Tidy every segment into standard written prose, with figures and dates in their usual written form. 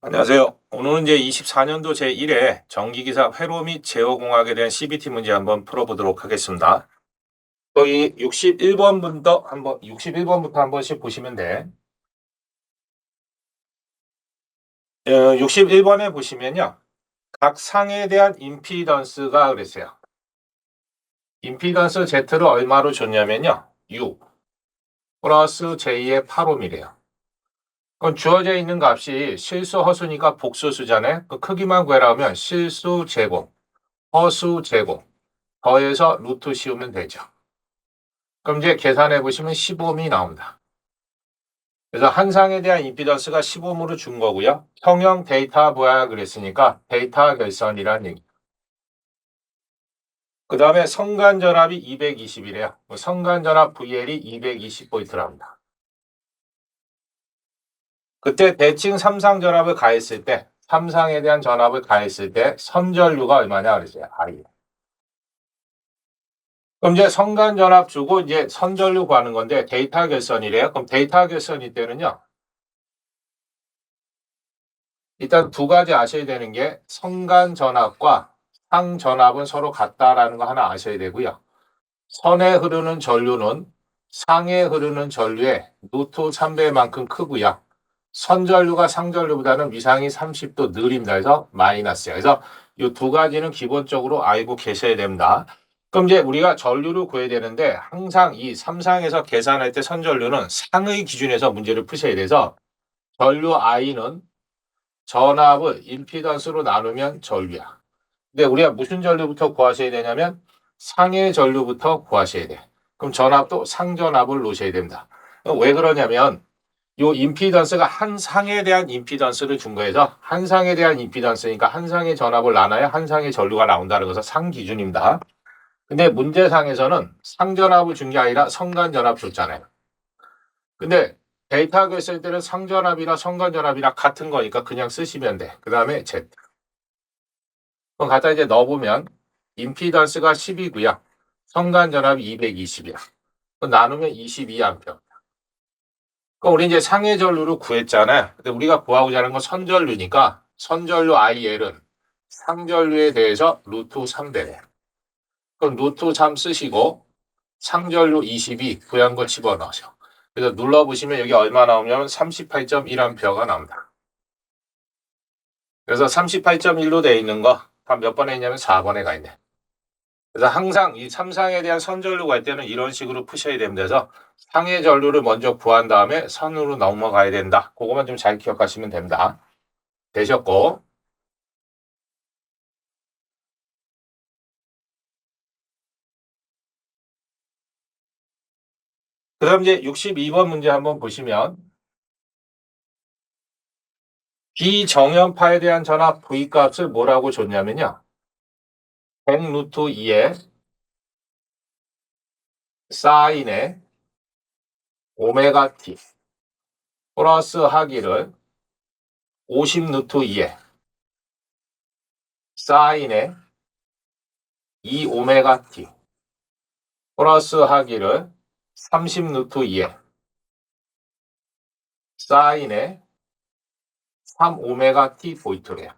안녕하세요. 오늘은 이제 24년도 제1회 전기기사 회로 및 제어공학에 대한 CBT 문제 한번 풀어보도록 하겠습니다. 여기 61번부터 한 번씩 보시면 돼. 61번에 보시면요. 각 상에 대한 임피던스가 그랬어요. 임피던스 Z를 얼마로 줬냐면요. 6 플러스 J의 8옴이래요. 그럼 주어져 있는 값이 실수 허수니까 복수수잖아요. 그 크기만 구해라 하면 실수 제곱, 허수 제곱, 더해서 루트 씌우면 되죠. 그럼 이제 계산해 보시면 15옴이 나옵니다. 그래서 한 상에 대한 임피던스가 15옴으로 준 거고요. 평형 데이터 뭐야 그랬으니까 데이터 결선이라는 얘기. 그 다음에 성간전압이 220이래요. 성간전압 VL이 220V랍니다. 그때 대칭 3상 전압을 가했을 때 3상에 대한 전압을 가했을 때 선전류가 얼마냐 그랬어요. I. 그럼 이제 성간전압 주고 이제 선전류 구하는 건데 데이터 결선이래요. 그럼 데이터 결선일 때는요. 일단 두 가지 아셔야 되는 게 성간전압과 상전압은 서로 같다라는 거 하나 아셔야 되고요. 선에 흐르는 전류는 상에 흐르는 전류의 루트 3배만큼 크고요. 선전류가 상전류보다는 위상이 30도 느립니다. 그래서 마이너스야. 그래서 이 두 가지는 기본적으로 알고 계셔야 됩니다. 그럼 이제 우리가 전류를 구해야 되는데 항상 이 3상에서 계산할 때 선전류는 상의 기준에서 문제를 푸셔야 돼서 전류 I는 전압을 임피던스로 나누면 전류야. 근데 우리가 무슨 전류부터 구하셔야 되냐면 상의 전류부터 구하셔야 돼. 그럼 전압도 상전압을 놓으셔야 됩니다. 왜 그러냐면 요 임피던스가 한 상에 대한 임피던스를 준 거에서 한 상에 대한 임피던스니까 한 상의 전압을 나눠야 한 상의 전류가 나온다는 것은 상 기준입니다. 근데 문제상에서는 상전압을 준 게 아니라 성간전압 줬잖아요. 근데 데이터하게 쓸 때는 상전압이나 성간전압이나 같은 거니까 그냥 쓰시면 돼. 그 다음에 Z. 그럼 갖다 이제 넣어보면 임피던스가 10이고요. 성간전압이 220이야. 나누면 22A. 그럼 우리 이제 상해 전류를 구했잖아요. 근데 우리가 구하고자 하는 건 선전류니까 선전류 IL은 상전류에 대해서 루트 3배래. 그럼 루트 3 쓰시고 상전류 22 구한 거 집어넣으셔. 그래서 눌러보시면 여기 얼마 나오냐면 38.1A가 나옵니다. 그래서 38.1로 되어 있는 거 몇 번에 있냐면 4번에 가 있네. 그래서 항상 이 3상에 대한 선전류 갈 때는 이런 식으로 푸셔야 됩니다. 그래서 상해 전류를 먼저 구한 다음에 선으로 넘어가야 된다. 그거만 좀 잘 기억하시면 됩니다. 되셨고. 그 다음 이제 62번 문제 한번 보시면 비정연파에 대한 전압 V값을 뭐라고 줬냐면요. 100 루트 2에 사인의 오메가 t 플러스 하기를 50 루트 2에 사인의 2 오메가 t 플러스 하기를 30 루트 2에 사인의 3 오메가 t 보이트래요.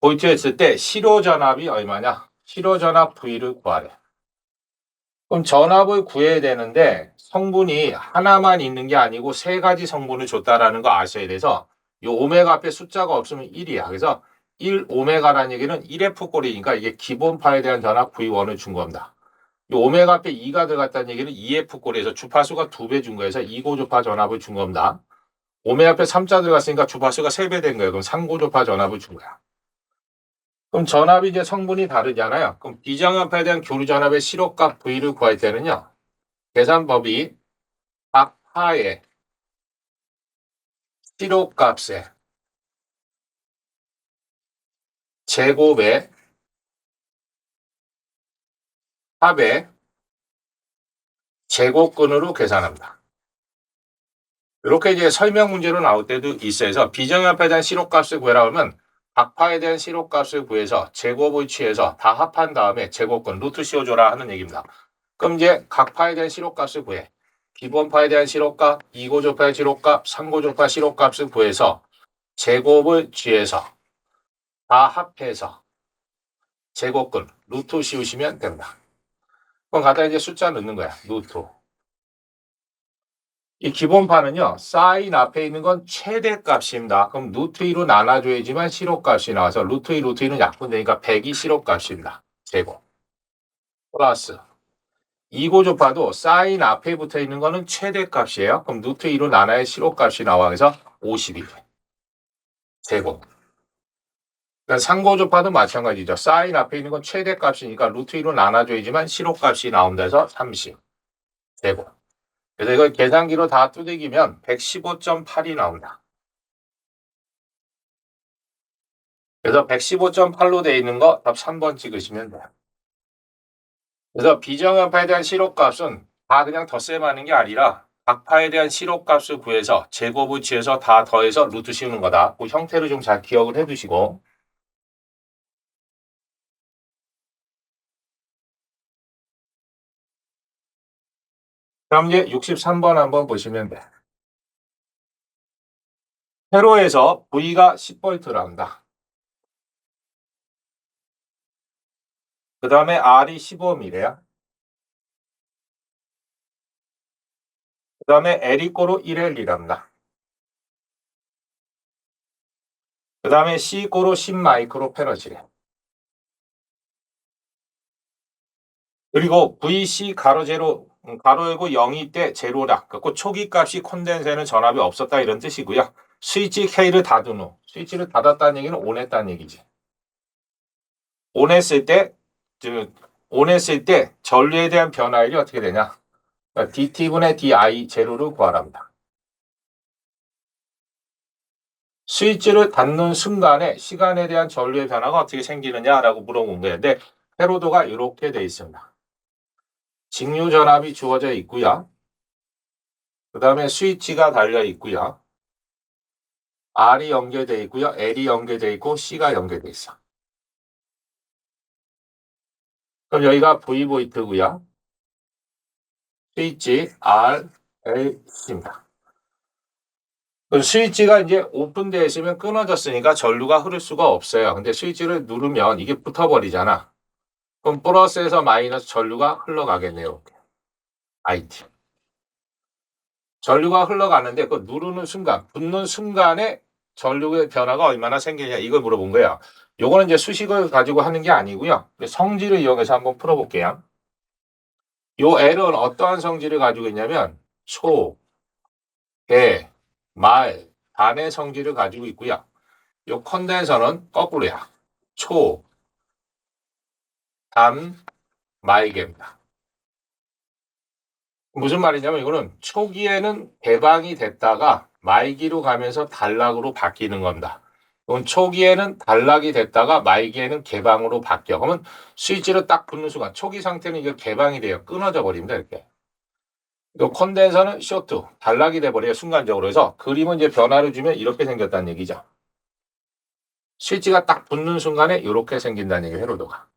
보이트했을 때 실호전압이 얼마냐? 실호전압 V를 구하래. 그럼 전압을 구해야 되는데 성분이 하나만 있는 게 아니고 세 가지 성분을 줬다라는 거 아셔야 돼서 이 오메가 앞에 숫자가 없으면 1이야. 그래서 1 오메가라는 얘기는 1F 꼴이니까 이게 기본파에 대한 전압 V1을 준 겁니다. 이 오메가 앞에 2가 들어갔다는 얘기는 2F 꼴에서 주파수가 2배 준 거여서 2고조파 전압을 준 겁니다. 오메가 앞에 3자 들어갔으니까 주파수가 3배 된 거예요. 그럼 3고조파 전압을 준 거야. 그럼 전압이 이제 성분이 다르잖아요. 그럼 비정연파에 대한 교류전압의 실호값 V를 구할 때는요. 계산법이 각 파의 실호값의 제곱의 합의 제곱근으로 계산합니다. 이렇게 이제 설명 문제로 나올 때도 있어서 비정연파에 대한 실호값을 구해라 하면 각 파에 대한 실호값을 구해서 제곱을 취해서 다 합한 다음에 제곱근 루트 씌워줘라 하는 얘기입니다. 그럼 이제 각 파에 대한 실호값을 구해. 기본파에 대한 실호값, 2고조파의 실호값, 3고조파 실호값을 구해서 제곱을 G에서 다 합해서 제곱근 루트 씌우시면 됩니다. 그럼 갖다 이제 숫자 넣는 거야. 루트. 이 기본판은요. 사인 앞에 있는 건 최대값입니다. 그럼 루트 2로 나눠줘야지만 실호값이 나와서 루트 2, 루트 2는 약분되니까 100이 실호값입니다. 제곱. 플러스 2고조파도 사인 앞에 붙어 있는 거는 최대값이에요. 그럼 루트 2로 나눠야 실호값이 나와. 그래서 52 제곱. 그러니까 상고조파도 마찬가지죠. 사인 앞에 있는 건 최대값이니까 루트 2로 나눠줘야지만 실호값이 나온다 해서 30 제곱. 그래서 이걸 계산기로 다 두들기면 115.8이 나온다. 그래서 115.8로 되어 있는 거 답 3번 찍으시면 돼요. 그래서 비정연파에 대한 실호값은 다 그냥 덧셈하는 게 아니라 각 파에 대한 실호값을 구해서 제곱을 취해서 다 더해서 루트 씌우는 거다. 그 형태를 좀 잘 기억을 해두시고. 그럼 이제 63번 한번 보시면 돼. 세로에서 V가 10V랍니다. 그 다음에 R이 15mm야. 그 다음에 L이 꼬로 1L이랍니다. 그 다음에 C 꼬로 10 마이크로 페러치래. 그리고 VC 가로 제로 가로 열고 0이 때 제로라. 그리고 초기 값이 콘덴서에는 전압이 없었다 이런 뜻이고요. 스위치 K를 닫은 후 스위치를 닫았다는 얘기는 온했다는 얘기지. 온했을 때 온했을 때 전류에 대한 변화율이 어떻게 되냐? 그러니까 DT분의 DI 제로를 구하랍니다. 스위치를 닫는 순간에 시간에 대한 전류의 변화가 어떻게 생기느냐라고 물어본 거예요. 근데 회로도가 이렇게 돼 있습니다. 직류 전압이 주어져 있고요. 그 다음에 스위치가 달려 있고요. R이 연결되어 있고요. L이 연결되어 있고 C가 연결되어 있어. 그럼 여기가 V보이트고요. 스위치 R, L, C입니다. 그럼 스위치가 이제 오픈되어 있으면 끊어졌으니까 전류가 흐를 수가 없어요. 근데 스위치를 누르면 이게 붙어버리잖아. 그럼 플러스에서 마이너스 전류가 흘러가겠네요. IT. 전류가 흘러가는데 그 누르는 순간, 붙는 순간에 전류의 변화가 얼마나 생기냐 이걸 물어본 거예요. 요거는 이제 수식을 가지고 하는 게 아니고요. 성질을 이용해서 한번 풀어볼게요. 요 L은 어떠한 성질을 가지고 있냐면 초, 대, 말, 단의 성질을 가지고 있고요. 요 컨덴서는 거꾸로야. 초, 단, 말개입니다. 무슨 말이냐면 이거는 초기에는 개방이 됐다가 말기로 가면서 단락으로 바뀌는 겁니다. 그럼 초기에는 단락이 됐다가 말기에는 개방으로 바뀌어. 그러면 스위치를 딱 붙는 순간 초기 상태는 이게 개방이 돼요. 끊어져 버립니다. 이렇게. 이 컨덴서는 쇼트, 단락이 돼버려요. 순간적으로. 해서 그림은 이제 변화를 주면 이렇게 생겼다는 얘기죠. 스위치가 딱 붙는 순간에 이렇게 생긴다는 얘기예요. 회로도가.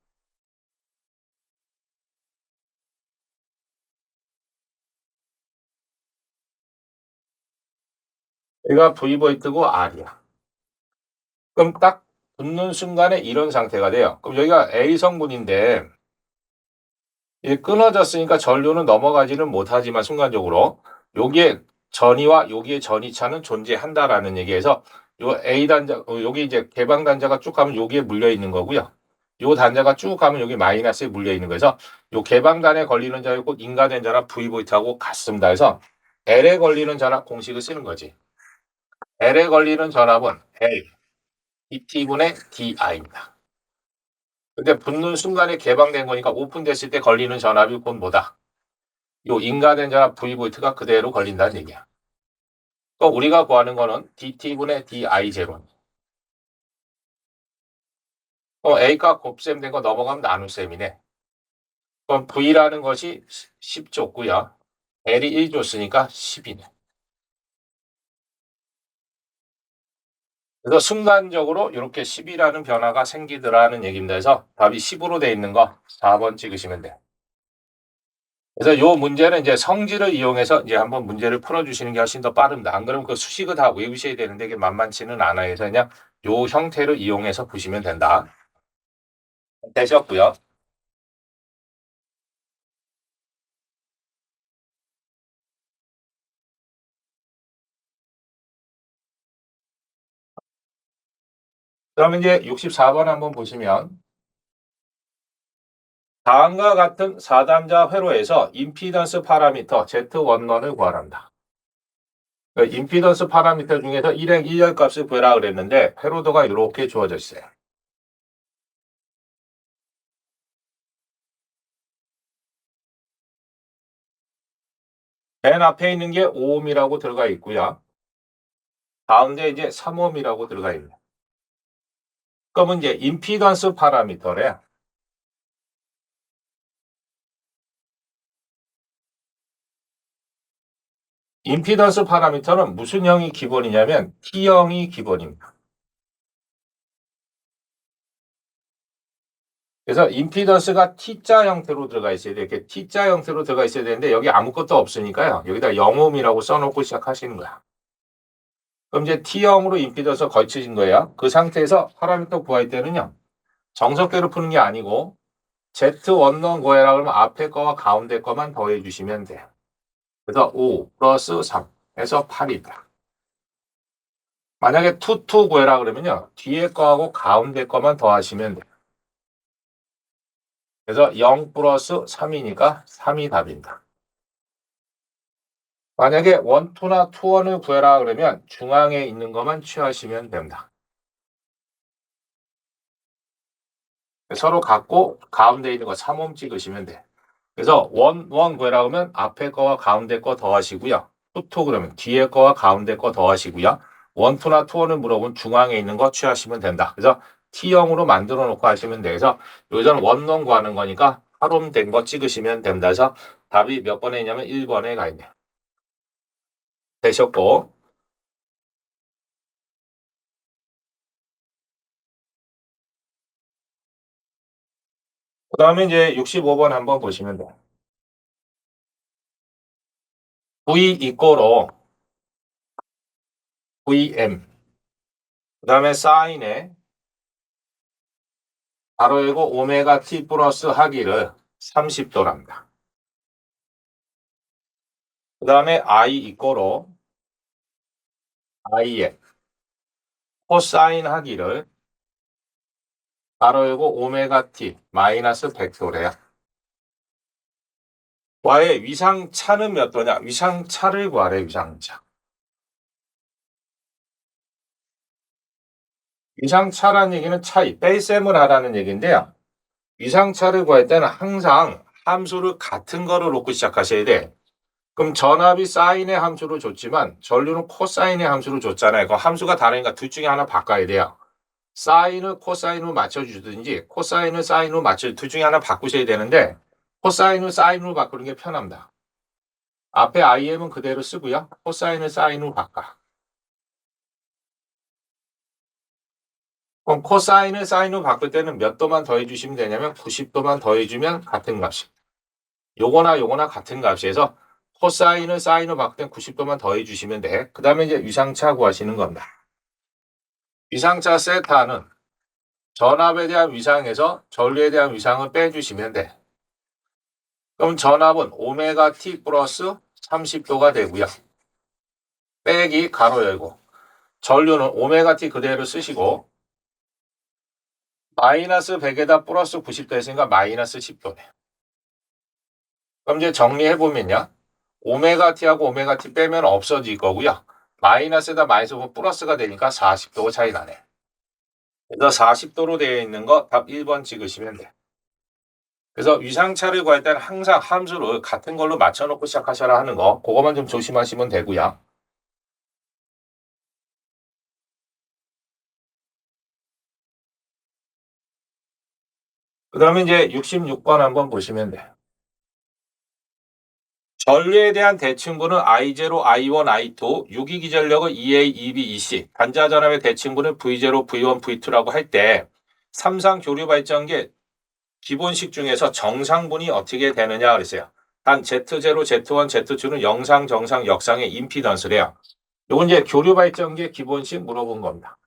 여기가 V보이트고 R이야. 그럼 딱 붙는 순간에 이런 상태가 돼요. 그럼 여기가 A 성분인데 이게 끊어졌으니까 전류는 넘어가지는 못하지만 순간적으로 여기에 전이와 여기에 전이차는 존재한다라는 얘기에서 요 A 단자 여기 이제 개방 단자가 쭉 가면 여기에 물려 있는 거고요. 요 단자가 쭉 가면 여기 마이너스에 물려 있는 거에서 요 개방단에 걸리는 자유 꼭 인가된 전압 V보이트하고 같습니다. 해서 L에 걸리는 전압 공식을 쓰는 거지. L에 걸리는 전압은 L DT분의 DI입니다. 근데 붙는 순간에 개방된 거니까 오픈됐을 때 걸리는 전압이 곧 뭐다? 요 인가된 전압 V보이트가 그대로 걸린다는 얘기야. 또 우리가 구하는 거는 DT분의 DI0. A가 곱셈된 거 넘어가면 나눗셈이네. 그럼 V라는 것이 10 줬고요. L이 1 줬으니까 10이네. 그래서 순간적으로 이렇게 10이라는 변화가 생기더라는 얘기입니다. 그래서 답이 10으로 돼 있는 거 4번 찍으시면 돼요. 그래서 요 문제는 이제 성질을 이용해서 이제 한번 문제를 풀어주시는 게 훨씬 더 빠릅니다. 안 그러면 그 수식을 다 외우셔야 되는데 이게 만만치는 않아요. 그래서 그냥 요 형태를 이용해서 보시면 된다. 되셨고요. 그러면 이제 64번 한번 보시면 다음과 같은 4단자 회로에서 임피던스 파라미터 Z11을 구하랍니다. 그 임피던스 파라미터 중에서 1행 1열 값을 구해라 그랬는데 회로도가 이렇게 주어져 있어요. 맨 앞에 있는 게 5옴이라고 들어가 있고요. 가운데 이제 3옴이라고 들어가 있네요. 그러면 이제 임피던스 파라미터래. 임피던스 파라미터는 무슨 형이 기본이냐면 T형이 기본입니다. 그래서 임피던스가 T자 형태로 들어가 있어야 돼요. 이렇게 T자 형태로 들어가 있어야 되는데 여기 아무것도 없으니까요. 여기다 0옴이라고 써놓고 시작하시는 거야. 그럼 이제 T형으로 임피던스 걸쳐진 거예요. 그 상태에서 파라미터 구할 때는요. 정석대로 푸는 게 아니고 Z1넌 구해라 그러면 앞에 거와 가운데 거만 더해 주시면 돼요. 그래서 5 플러스 3 해서 8이다. 만약에 투 구해라 그러면요. 뒤에 거하고 가운데 거만 더하시면 돼요. 그래서 0 플러스 3이니까 3이 답입니다. 만약에 1, 2나 2, 1을 구해라 그러면 중앙에 있는 것만 취하시면 됩니다. 서로 같고 가운데 있는 거 3옴 찍으시면 돼. 그래서 1, 1 구해라 그러면 앞에 거와 가운데 거 더하시고요. 2, 2 그러면 뒤에 거와 가운데 거 더하시고요. 1, 2나 2, 1을 물어보면 중앙에 있는 거 취하시면 된다. 그래서 T형으로 만들어 놓고 하시면 돼요. 그래서 여기서는 원론 구하는 거니까 8옴 된 거 찍으시면 됩니다. 그래서 답이 몇 번에 있냐면 1번에 가 있네요. 되셨고 그 다음에 이제 65번 한번 보시면 돼요. V 이꼬로 VM 그 다음에 사인에 바로 열고 오메가 T 플러스 하기를 30도랍니다. 그 다음에 I 이꼬로 I에 코사인 하기를 바로 열고 오메가 T 마이너스 100도래요. Y의 위상차는 몇 도냐? 위상차를 구하래 위상차. 위상차라는 얘기는 차이, 뺄셈을 하라는 얘기인데요. 위상차를 구할 때는 항상 함수를 같은 거로 놓고 시작하셔야 돼. 그럼 전압이 사인의 함수로 줬지만 전류는 코사인의 함수로 줬잖아요. 그 함수가 다르니까 둘 중에 하나 바꿔야 돼요. 사인을 코사인으로 맞춰주든지 코사인을 사인으로 맞춰 둘 중에 하나 바꾸셔야 되는데 코사인을 사인으로 바꾸는 게 편합니다. 앞에 IM은 그대로 쓰고요. 코사인을 사인으로 바꿔. 그럼 코사인을 사인으로 바꿀 때는 몇 도만 더해주시면 되냐면 90도만 더해주면 같은 값이. 요거나 요거나 같은 값이어서 코사인을 사인으로 바꿀 땐 90도만 더해주시면 돼. 그 다음에 이제 위상차 구하시는 겁니다. 위상차 세타는 전압에 대한 위상에서 전류에 대한 위상을 빼주시면 돼. 그럼 전압은 오메가 T 플러스 30도가 되고요. 빼기 가로 열고 전류는 오메가 T 그대로 쓰시고 마이너스 100에다 플러스 90도 했으니까 마이너스 10도네. 그럼 이제 정리해보면요. 오메가 T하고 오메가 T 빼면 없어질 거고요. 마이너스에다 마이너스 보면 플러스가 되니까 40도가 차이 나네. 그래서 40도로 되어 있는 거 답 1번 찍으시면 돼. 그래서 위상차를 구할 때는 항상 함수를 같은 걸로 맞춰놓고 시작하셔라 하는 거 그거만 좀 조심하시면 되고요. 그 다음에 이제 66번 한번 보시면 돼요. 전류에 대한 대칭분은 I0, I1, I2, 유기기전력은 EA, EB, EC, 단자전압의 대칭분은 V0, V1, V2라고 할 때 삼상 교류 발전기 기본식 중에서 정상분이 어떻게 되느냐 그랬어요. 단 Z0, Z1, Z2는 영상, 정상, 역상의 임피던스래요. 요건 이제 교류 발전기의 기본식 물어본 겁니다.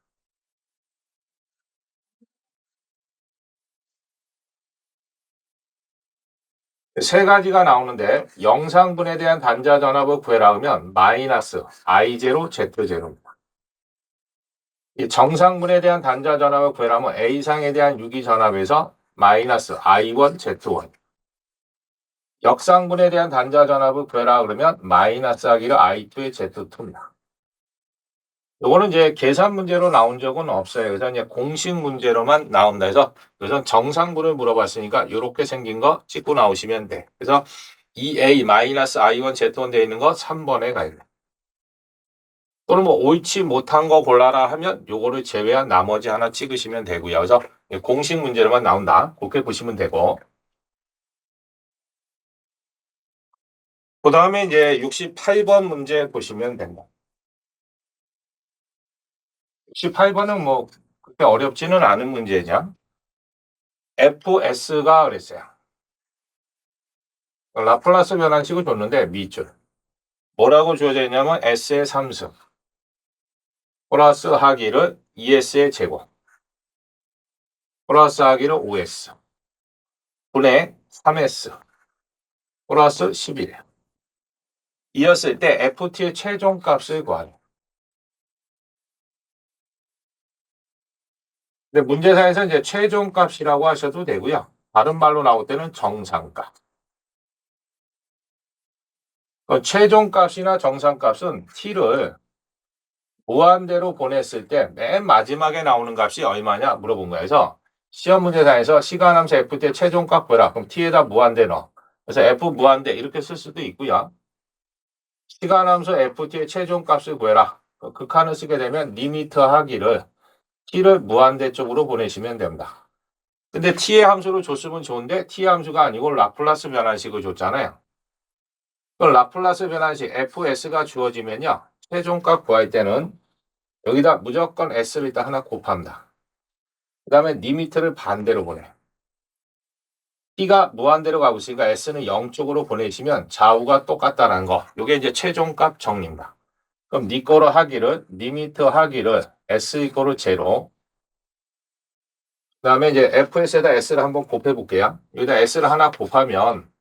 세 가지가 나오는데 영상분에 대한 단자 전압을 구해라 하면 마이너스 I0, Z0입니다. 이 정상분에 대한 단자 전압을 구해라 하면 A상에 대한 유기 전압에서 마이너스 I1, Z1. 역상분에 대한 단자 전압을 구해라 그러면 마이너스 하기를 I2의 Z2입니다. 요거는 이제 계산 문제로 나온 적은 없어요. 그래서 이제 공식 문제로만 나온다 해서 그래서 정상분을 물어봤으니까 이렇게 생긴 거 찍고 나오시면 돼. 그래서 EA-I1 Z1 되어 있는 거 3번에 가야 돼. 또는 뭐 옳지 못한 거 골라라 하면 요거를 제외한 나머지 하나 찍으시면 되고요. 그래서 공식 문제로만 나온다. 그렇게 보시면 되고. 그 다음에 이제 68번 문제 보시면 됩니다. 68번은 뭐 그렇게 어렵지는 않은 문제죠. FS가 그랬어요. 라플라스 변환식을 줬는데 밑줄. 뭐라고 주어져 있냐면 S의 3승 플러스 하기를 2S의 제곱 플러스 하기를 5S 분의 3S 플러스 11 이었을 때 FT의 최종값을 구하래. 근데 문제사에서 이제 최종값이라고 하셔도 되고요. 다른 말로 나올 때는 정상값. 최종값이나 정상값은 t를 무한대로 보냈을 때 맨 마지막에 나오는 값이 얼마냐 물어본 거예요. 그래서 시험 문제사에서 시간함수 ft의 최종값 구해라. 그럼 t에다 무한대 넣어. 그래서 f 무한대 이렇게 쓸 수도 있고요. 시간함수 ft의 최종값을 구해라. 극한을 쓰게 되면 리미트 하기를 t를 무한대 쪽으로 보내시면 됩니다. 근데 t의 함수를 줬으면 좋은데 t 함수가 아니고 라플라스 변환식을 줬잖아요. 그럼 라플라스 변환식 fs가 주어지면요. 최종값 구할 때는 여기다 무조건 s를 일단 하나 곱합니다. 그 다음에 리미트를 반대로 보내. t가 무한대로 가고 있으니까 s는 0쪽으로 보내시면 좌우가 똑같다는 거. 이게 이제 최종값 정리입니다. 그럼 니 거로 하기를 리미트 하기를 s 이거로 제로. 그 다음에 이제 fs에다 s를 한번 곱해 볼게요. 여기다 s를 하나 곱하면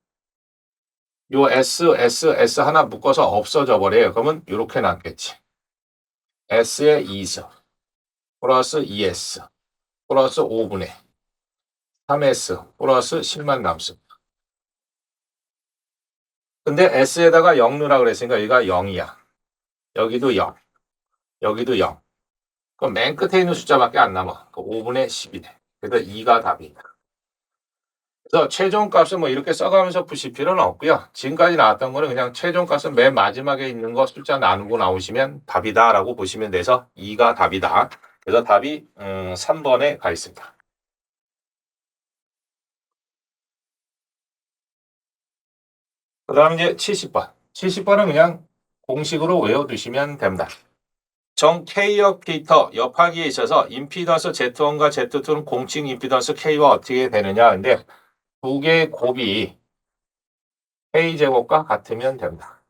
요 s 하나 묶어서 없어져 버려요. 그러면 이렇게 남겠지. s의 2승 플러스 2s 플러스 5분의 3s 플러스 10만 남습니다. 근데 s에다가 0 넣으라 그랬으니까 여기가 0이야. 여기도 0. 여기도 0. 그럼 맨 끝에 있는 숫자밖에 안 남아. 5분의 10이네. 그래서 2가 답이다. 그래서 최종값은 뭐 이렇게 써가면서 푸실 필요는 없고요. 지금까지 나왔던 거는 그냥 최종값은 맨 마지막에 있는 거 숫자 나누고 나오시면 답이다라고 보시면 돼서 2가 답이다. 그래서 답이 3번에 가 있습니다. 그 다음 이제 70번. 70번은 그냥 공식으로 외워두시면 됩니다. 정 K역 피터 옆하기에 있어서 임피던스 Z1과 Z2는 공칭 임피던스 K와 어떻게 되느냐. 근데 두 개의 곱이 K제곱과 같으면 됩니다.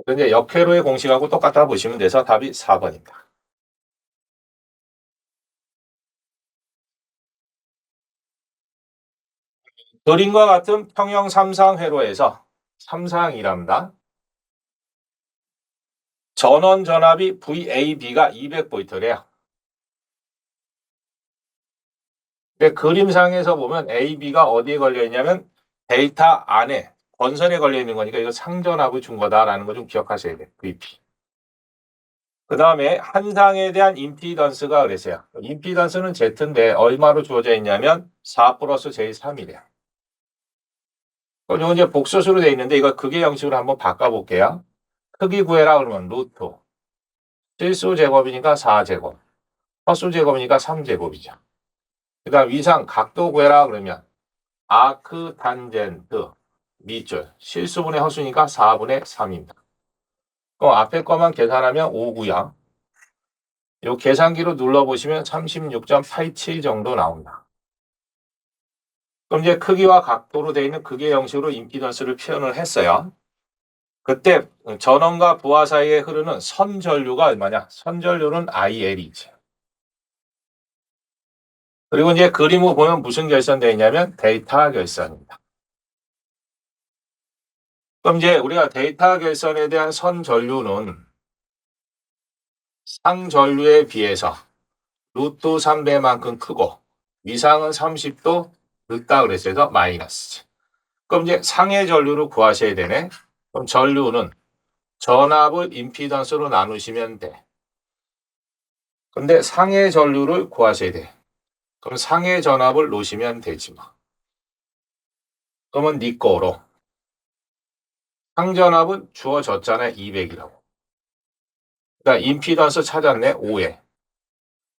이제 역회로의 공식하고 똑같다 보시면 돼서 답이 4번입니다. 그림과 같은 평형 삼상회로에서 삼상이랍니다. 전원 전압이 VAB가 200V래요. 근데 그림상에서 보면 AB가 어디에 걸려 있냐면 데이터 안에 건선에 걸려 있는 거니까 이거 상전압을 준 거다라는 거 좀 기억하셔야 돼요. VP. 그 다음에 한 상에 대한 임피던스가 그랬어요. 임피던스는 Z인데 얼마로 주어져 있냐면 4 플러스 J3이래요. 그럼 이거 이제 복소수로 돼 있는데 이거 극의 형식으로 한번 바꿔볼게요. 크기 구해라 그러면 루트. 실수 제곱이니까 4제곱. 허수 제곱이니까 3제곱이죠. 그 다음 위상 각도 구해라 그러면 아크 탄젠트 밑줄. 실수분의 허수니까 4분의 3입니다. 그럼 앞에 것만 계산하면 5고요. 요 계산기로 눌러보시면 36.87 정도 나옵니다. 그럼 이제 크기와 각도로 되어 있는 극의 형식으로 임피던스를 표현을 했어요. 그때 전원과 부하 사이에 흐르는 선전류가 얼마냐? 선전류는 IL이지. 그리고 이제 그림을 보면 무슨 결선되어 있냐면 데이터 결선입니다. 그럼 이제 우리가 데이터 결선에 대한 선전류는 상전류에 비해서 루트 3배만큼 크고 위상은 30도 늦다 그랬어요. 마이너스지. 그럼 이제 상의 전류를 구하셔야 되네. 그럼 전류는 전압을 임피던스로 나누시면 돼. 근데 상의 전류를 구하셔야 돼. 그럼 상의 전압을 놓으시면 되지 뭐. 그러면 네 거로 상전압은 주어졌잖아요. 200이라고. 그러니까 임피던스 찾았네. 5에.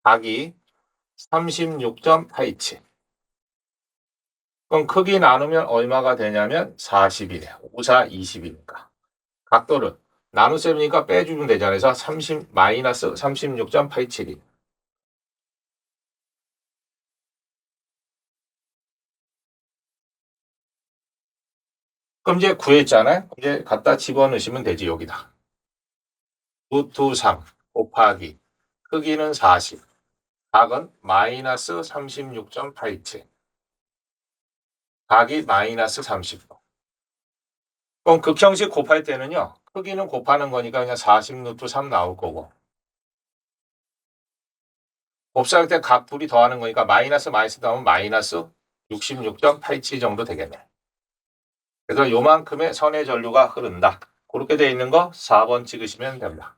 각이 36.87. 그럼 크기 나누면 얼마가 되냐면 40이래요. 5, 4, 20이니까. 각도를 나눗셈이니까 빼주면 되잖아요. 그래서 30, 마이너스 36.87이. 그럼 이제 구했잖아요. 이제 갖다 집어넣으시면 되지, 여기다. 루트 3 곱하기 크기는 40. 각은 마이너스 36.87. 각이 마이너스 30도. 그럼 극형식 곱할 때는요. 크기는 곱하는 거니까 그냥 40 루트 3 나올 거고. 곱사할 때 각 둘이 더하는 거니까 마이너스 나오면 마이너스 66.87 정도 되겠네. 그래서 요만큼의 선의 전류가 흐른다. 그렇게 되어 있는 거 4번 찍으시면 됩니다.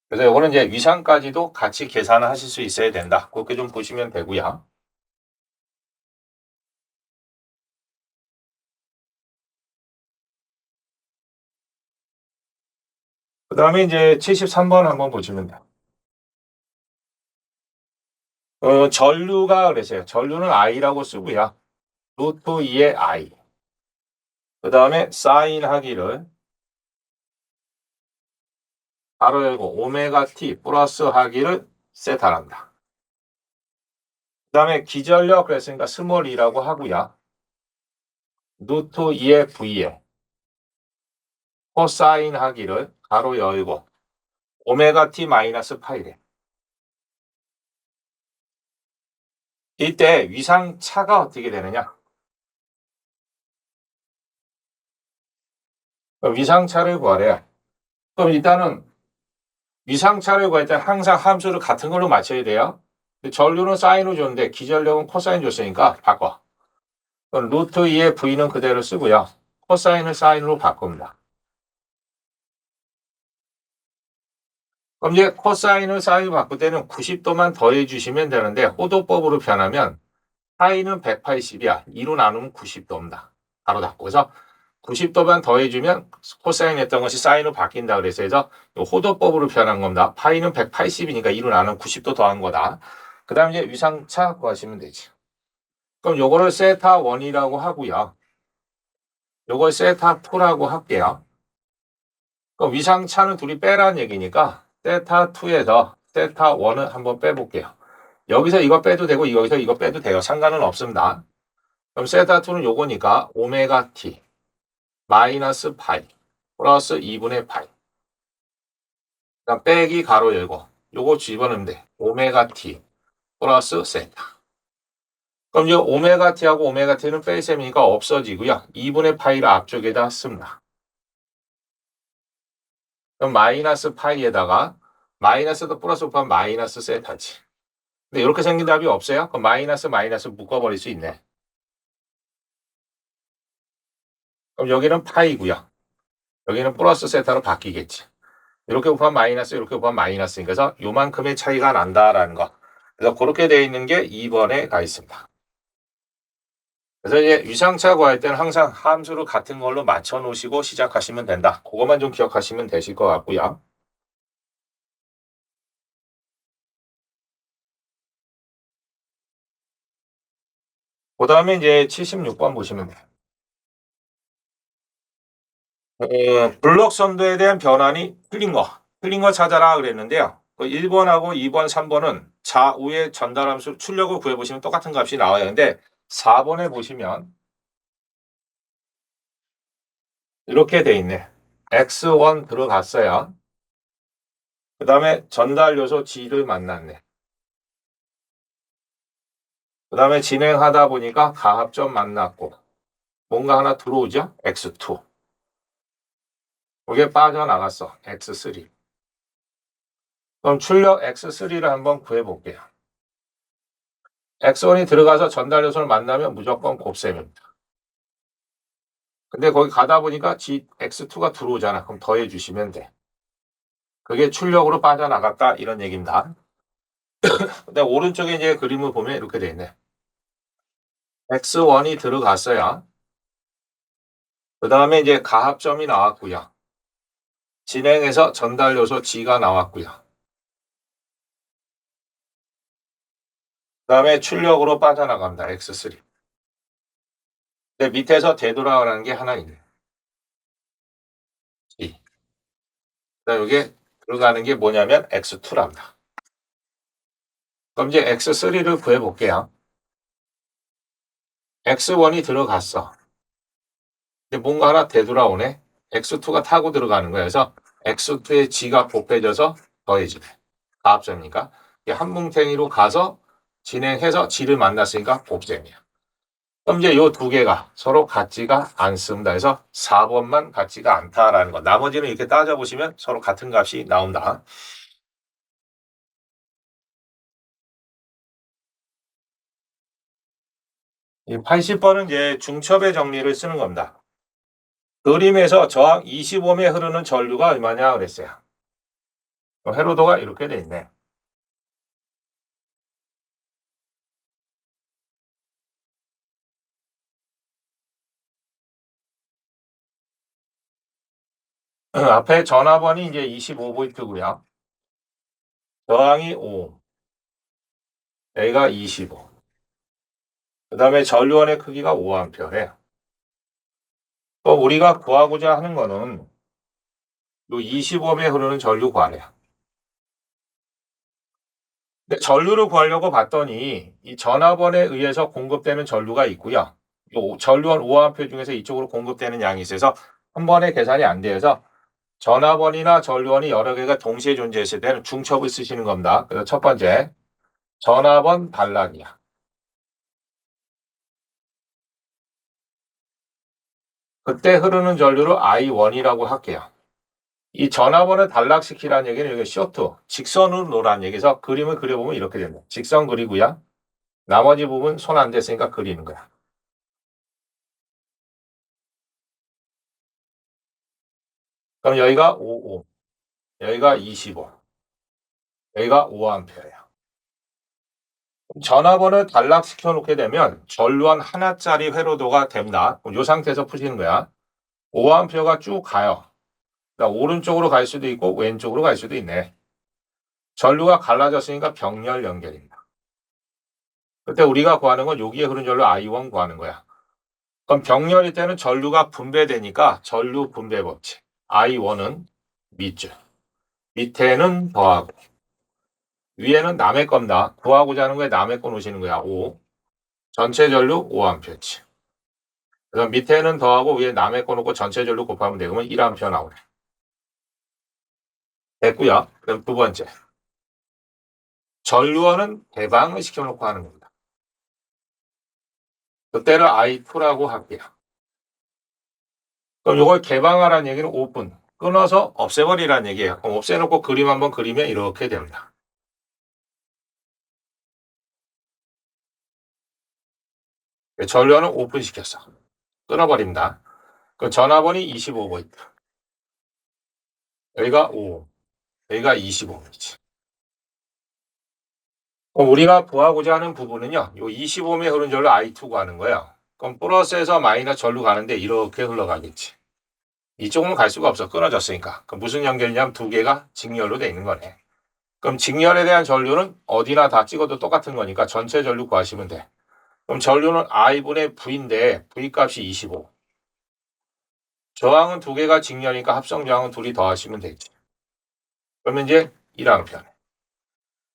그래서 요거는 이제 위상까지도 같이 계산을 하실 수 있어야 된다. 그렇게 좀 보시면 되고요. 그 다음에 이제 73번 한번 보시면 돼요. 전류가 그랬어요. 전류는 I라고 쓰고요. 루트 2의 I. 그 다음에 사인 하기를 가로 열고 오메가 T 플러스 하기를 세타란다. 그 다음에 기전력 그랬으니까 스몰 E라고 하고요. 루트 2의 V에 코사인 하기를 가로 열고 오메가 T 마이너스 파이래. 이때 위상차가 어떻게 되느냐? 위상차를 구하래요. 그럼 일단은 위상차를 구할 때 항상 함수를 같은 걸로 맞춰야 돼요. 전류는 사인으로 줬는데 기전력은 코사인 줬으니까 바꿔. 그럼 루트 2의 V는 그대로 쓰고요. 코사인을 사인으로 바꿉니다. 그럼 이제 코사인을 사인으로 바꿀 때는 90도만 더해 주시면 되는데 호도법으로 변하면 파이는 180이야. 2로 나누면 90도입니다. 바로 닫고. 그래서 90도만 더해주면 코사인 했던 것이 사인으로 바뀐다 그래서 호도법으로 표현한 겁니다. 파이는 180이니까 2로 나누면 90도 더한 거다. 그 다음 이제 위상차 구하시면 되지. 그럼 요거를 세타 1이라고 하고요. 요걸 세타 2라고 할게요. 그럼 위상차는 둘이 빼라는 얘기니까 세타 2에서 세타 1을 한번 빼볼게요. 여기서 이거 빼도 되고 여기서 이거 빼도 돼요. 상관은 없습니다. 그럼 세타 2는 요거니까 오메가 t 마이너스 파이 플러스 2분의 파이. 그다음 빼기 가로 열고 요거 집어넣으면 돼. 오메가 t 플러스 세타. 그럼 이 오메가 t하고 오메가 t는 뺄셈이니까 없어지고요. 2분의 파이를 앞쪽에다 씁니다. 그럼 마이너스 파이에다가 마이너스도 플러스 곱하면 마이너스 세타지. 근데 이렇게 생긴 답이 없어요? 그럼 마이너스 묶어버릴 수 있네. 그럼 여기는 파이고요. 여기는 플러스 세타로 바뀌겠지. 이렇게 곱하면 마이너스, 이렇게 곱하면 마이너스니까 그래서 요만큼의 차이가 난다라는 거. 그래서 그렇게 되어 있는 게 2번에 가 있습니다. 그래서 이제 위상차 구할 때는 항상 함수를 같은 걸로 맞춰 놓으시고 시작하시면 된다. 그것만 좀 기억하시면 되실 것 같고요. 그 다음에 이제 76번 보시면 돼요. 블록 선도에 대한 변환이 틀린 거 찾아라 그랬는데요. 1번하고 2번, 3번은 좌우의 전달함수 출력을 구해보시면 똑같은 값이 나와요. 근데 4번에 보시면 이렇게 돼 있네. X1 들어갔어요. 그 다음에 전달 요소 G를 만났네. 그 다음에 진행하다 보니까 가합점 만났고 뭔가 하나 들어오죠? X2. 이게 빠져나갔어. X3. 그럼 출력 X3를 한번 구해볼게요. X1이 들어가서 전달 요소를 만나면 무조건 곱셈입니다. 근데 거기 가다 보니까 X2가 들어오잖아. 그럼 더해 주시면 돼. 그게 출력으로 빠져나갔다 이런 얘기입니다. 근데 오른쪽에 이제 그림을 보면 이렇게 돼 있네. X1이 들어갔어요. 그 다음에 이제 가합점이 나왔고요. 진행해서 전달 요소 G가 나왔고요. 그 다음에 출력으로 빠져나갑니다. X3. 근데 밑에서 되돌아가는 게 하나 있네. G. 그다음 여기에 들어가는 게 뭐냐면 X2랍니다. 그럼 이제 X3를 구해볼게요. X1이 들어갔어. 근데 뭔가 하나 되돌아오네. X2가 타고 들어가는 거예요. 그래서 X2의 G가 곱해져서 더해지네. 가합점이니까. 한 뭉탱이로 가서 진행해서 G를 만났으니까 곱셈이야. 그럼 이제 요 두 개가 서로 같지가 않습니다. 그래서 4번만 같지가 않다라는 거. 나머지는 이렇게 따져보시면 서로 같은 값이 나온다. 이 80번은 이제 중첩의 정리를 쓰는 겁니다. 그림에서 저항 25매 흐르는 전류가 얼마냐 그랬어요. 회로도가 이렇게 돼 있네. 앞에 전압원이 이제 25V고요. 저항이 5, 여기가 25. 그 다음에 전류원의 크기가 5A래요. 또 우리가 구하고자 하는 거는 요 25매 흐르는 전류 구하래요. 근데 전류를 구하려고 봤더니 이 전압원에 의해서 공급되는 전류가 있고요. 요 전류원 5A 중에서 이쪽으로 공급되는 양이 있어서 한 번에 계산이 안 돼서 전압원이나 전류원이 여러 개가 동시에 존재했을 때는 중첩을 쓰시는 겁니다. 그래서 첫 번째, 전압원 단락이야. 그때 흐르는 전류를 I1이라고 할게요. 이 전압원을 단락시키라는 얘기는 여기 쇼트, 직선으로 놓으라는 얘기에서 그림을 그려보면 이렇게 됩니다. 직선 그리고요. 나머지 부분 손 안 댔으니까 그리는 거야. 그럼 여기가 5, 여기가 25, 여기가 5A예요. 전압원을 단락시켜 놓게 되면 전류원 하나짜리 회로도가 됩니다. 이 상태에서 푸시는 거야. 5A가 쭉 가요. 그러니까 오른쪽으로 갈 수도 있고 왼쪽으로 갈 수도 있네. 전류가 갈라졌으니까 병렬 연결입니다. 그때 우리가 구하는 건 여기에 흐르는 전류 I1 구하는 거야. 그럼 병렬일 때는 전류가 분배되니까 전류 분배 법칙. I1은 밑줄, 밑에는 더하고, 위에는 남의 겁니다. 구하고자 하는 거에 남의 거 놓으시는 거야. 5. 전체 전류 5A치. 그래서 밑에는 더하고 위에 남의 거 놓고 전체 전류 곱하면 되면 1A 나오네. 됐고요. 그럼 두 번째. 전류원은 개방을 시켜놓고 하는 겁니다. 그때를 I2라고 할게요. 그럼 이걸 개방하라는 얘기는 오픈. 끊어서 없애버리라는 얘기예요. 그럼 없애놓고 그림 한번 그리면 이렇게 됩니다. 전류원은 오픈시켰어. 끊어버립니다. 그 전압원이 25V. 여기가 5, 여기가 25V지. 그럼 우리가 구하고자 하는 부분은요. 요 25매 흐른 전류 I2 구하는 거예요. 그럼 플러스에서 마이너스 전류 가는데 이렇게 흘러가겠지. 이쪽은 갈 수가 없어. 끊어졌으니까. 그럼 무슨 연결이냐면 두 개가 직렬로 돼 있는 거네. 그럼 직렬에 대한 전류는 어디나 다 찍어도 똑같은 거니까 전체 전류 구하시면 돼. 그럼 전류는 I분의 V인데 V 값이 25. 저항은 두 개가 직렬이니까 합성 저항은 둘이 더하시면 되지. 그러면 이제 1A.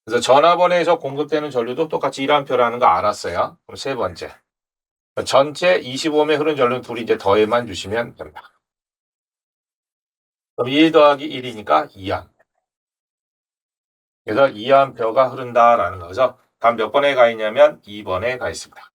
그래서 전압원에서 공급되는 전류도 똑같이 1A라는 거 알았어요. 그럼 세 번째. 전체 25매 흐르는 전류는 둘이 이제 더해만 주시면 됩니다. 그럼 1 더하기 1이니까 2A. 그래서 2A가 흐른다라는 거죠. 다음 몇 번에 가 있냐면 2번에 가 있습니다.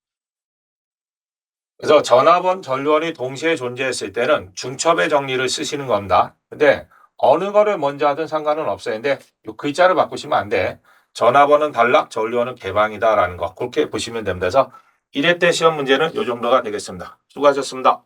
그래서 전압원, 전류원이 동시에 존재했을 때는 중첩의 정리를 쓰시는 겁니다. 근데 어느 거를 먼저 하든 상관은 없어요. 근데 이 글자를 바꾸시면 안 돼. 전압원은 단락, 전류원은 개방이다라는 거 그렇게 보시면 됩니다. 그래서 1회 때 시험 문제는 이 정도가 되겠습니다. 수고하셨습니다.